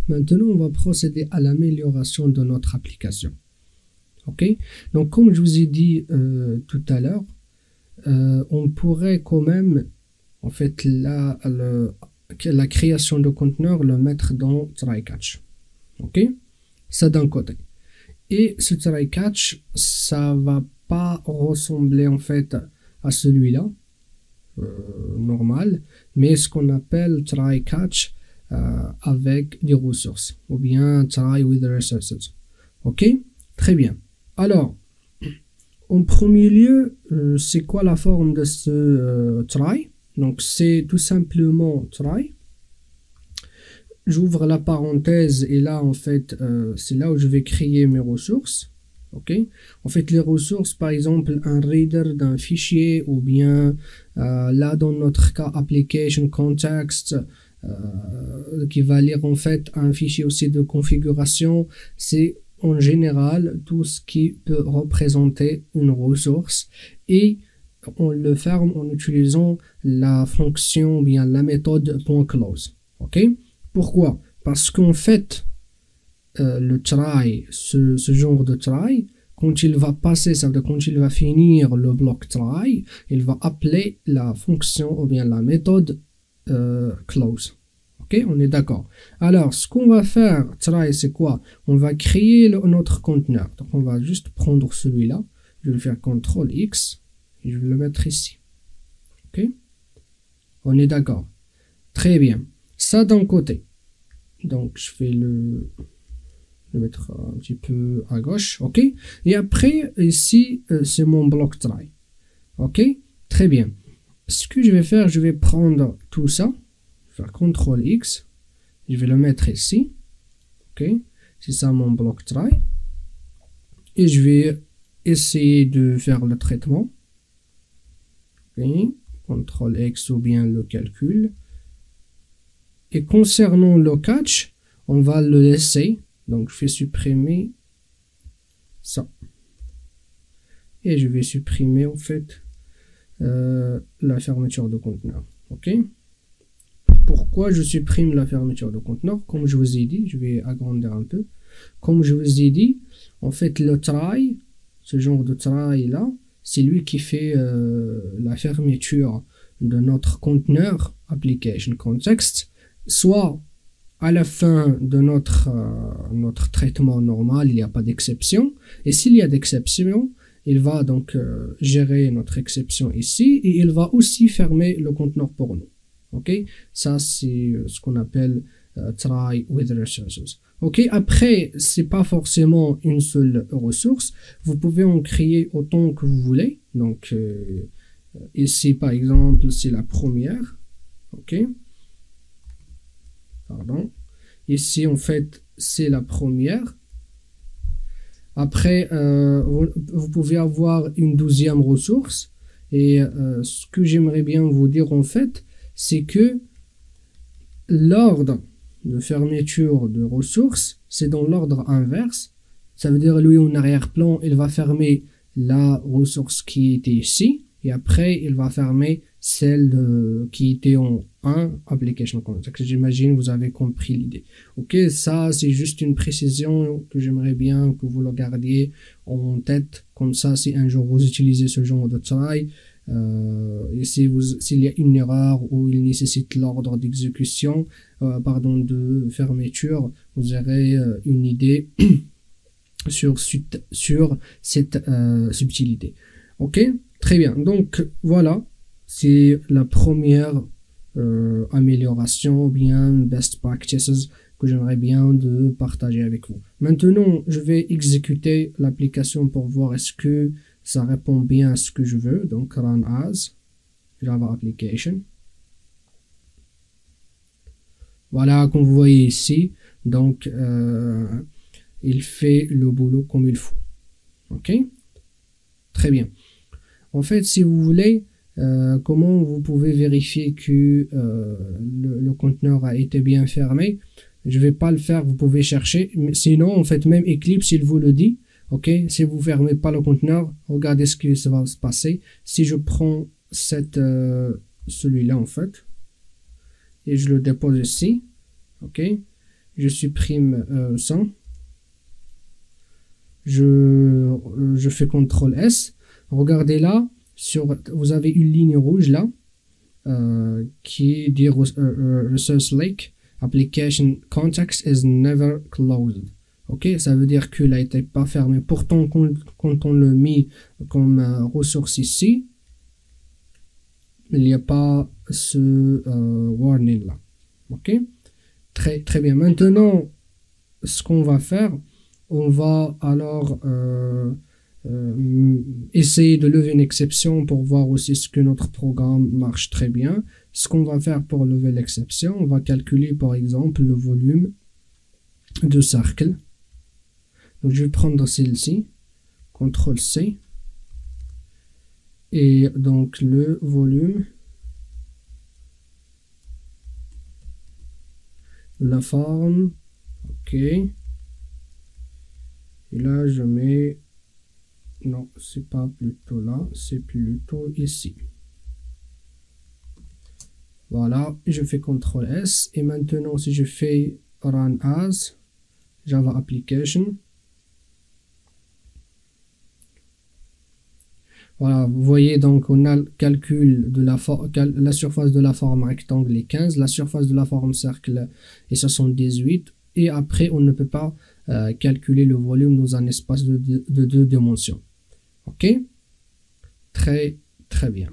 Maintenant, on va procéder à l'amélioration de notre application. Ok? Donc, comme je vous ai dit tout à l'heure, on pourrait quand même, en fait, la création de conteneur, le mettre dans try catch. Ok? Ça d'un côté. Et ce try catch, ça va pas ressembler en fait à celui-là, normal, mais ce qu'on appelle try catch avec des ressources, ou bien try with resources. Ok? Très bien. Alors, en premier lieu, c'est quoi la forme de ce try? Donc, c'est tout simplement try. J'ouvre la parenthèse et là, en fait, c'est là où je vais créer mes ressources. Ok? En fait, les ressources, par exemple, un reader d'un fichier ou bien là, dans notre cas, application context qui va lire en fait un fichier aussi de configuration, c'est en général tout ce qui peut représenter une ressource et on le ferme en utilisant la fonction ou bien la méthode .close. Ok? Pourquoi? Parce qu'en fait, le try, ce genre de try, quand il va passer, ça veut dire quand il va finir le bloc try, il va appeler la fonction ou bien la méthode close. Ok, on est d'accord. Alors, ce qu'on va faire, try, c'est quoi? On va créer notre conteneur. Donc, on va juste prendre celui-là. Je vais faire CTRL X et je vais le mettre ici. Ok, on est d'accord. Très bien. Ça d'un côté. Donc, je vais le mettre un petit peu à gauche. Ok, et après, ici, c'est mon bloc try. Ok, très bien. Ce que je vais faire, je vais prendre tout ça. Faire CTRL X, je vais le mettre ici, ok, c'est ça mon bloc try, et je vais essayer de faire le traitement, ok, CTRL X ou bien le calcul, et concernant le catch, on va le laisser, donc je vais supprimer ça, et je vais supprimer en fait la fermeture de conteneur, ok. Pourquoi je supprime la fermeture de conteneur? Comme je vous ai dit, je vais agrandir un peu. Comme je vous ai dit, en fait, le try, ce genre de try là, c'est lui qui fait la fermeture de notre conteneur application context, soit à la fin de notre traitement normal, il n'y a pas d'exception. Et s'il y a d'exception, il va donc gérer notre exception ici et il va aussi fermer le conteneur pour nous. Ok, ça c'est ce qu'on appelle try with resources. Ok, après c'est pas forcément une seule ressource, vous pouvez en créer autant que vous voulez. Donc ici par exemple c'est la première. Ok, pardon. Ici en fait c'est la première. Après vous pouvez avoir une deuxième ressource et ce que j'aimerais bien vous dire en fait, c'est que l'ordre de fermeture de ressources, c'est dans l'ordre inverse. Ça veut dire, lui, en arrière-plan, il va fermer la ressource qui était ici, et après, il va fermer celle qui était en 1, application context. J'imagine vous avez compris l'idée. Ok, ça, c'est juste une précision que j'aimerais bien que vous le gardiez en tête. Comme ça, si un jour vous utilisez ce genre de try, et s'il y a une erreur ou il nécessite l'ordre d'exécution, de fermeture, vous aurez une idée sur cette subtilité. Ok, très bien. Donc voilà, c'est la première amélioration ou bien best practices que j'aimerais bien de partager avec vous. Maintenant, je vais exécuter l'application pour voir est-ce que ça répond bien à ce que je veux. Donc, run as Java application. Voilà, comme vous voyez ici, donc il fait le boulot comme il faut. Ok, très bien. En fait, si vous voulez, comment vous pouvez vérifier que le conteneur a été bien fermé? Je vais pas le faire, vous pouvez chercher. Mais sinon, en fait, même Eclipse, il vous le dit. Ok, si vous fermez pas le conteneur, regardez ce qui va se passer. Si je prends celui-là en fait, et je le dépose ici, ok, je supprime 100. Je fais CTRL S. Regardez là, vous avez une ligne rouge là qui dit Resource Lake Application Context is never closed. Ok, ça veut dire qu'il n'a été pas fermé. Pourtant, quand on le met comme ressource ici, il n'y a pas ce warning là. Ok, très bien. Maintenant, ce qu'on va faire, on va alors essayer de lever une exception pour voir aussi ce que notre programme marche très bien. Ce qu'on va faire pour lever l'exception, on va calculer par exemple le volume de cercle. Donc je vais prendre celle-ci, CTRL C, et donc le volume de la forme, ok. Et là je mets, non c'est pas plutôt là, c'est plutôt ici. Voilà, je fais CTRL S, et maintenant si je fais Run As, Java Application, voilà, vous voyez donc on a le calcul de la surface de la forme rectangle est 15, la surface de la forme cercle est 78, et après on ne peut pas calculer le volume dans un espace de 2 dimensions. Ok, très bien.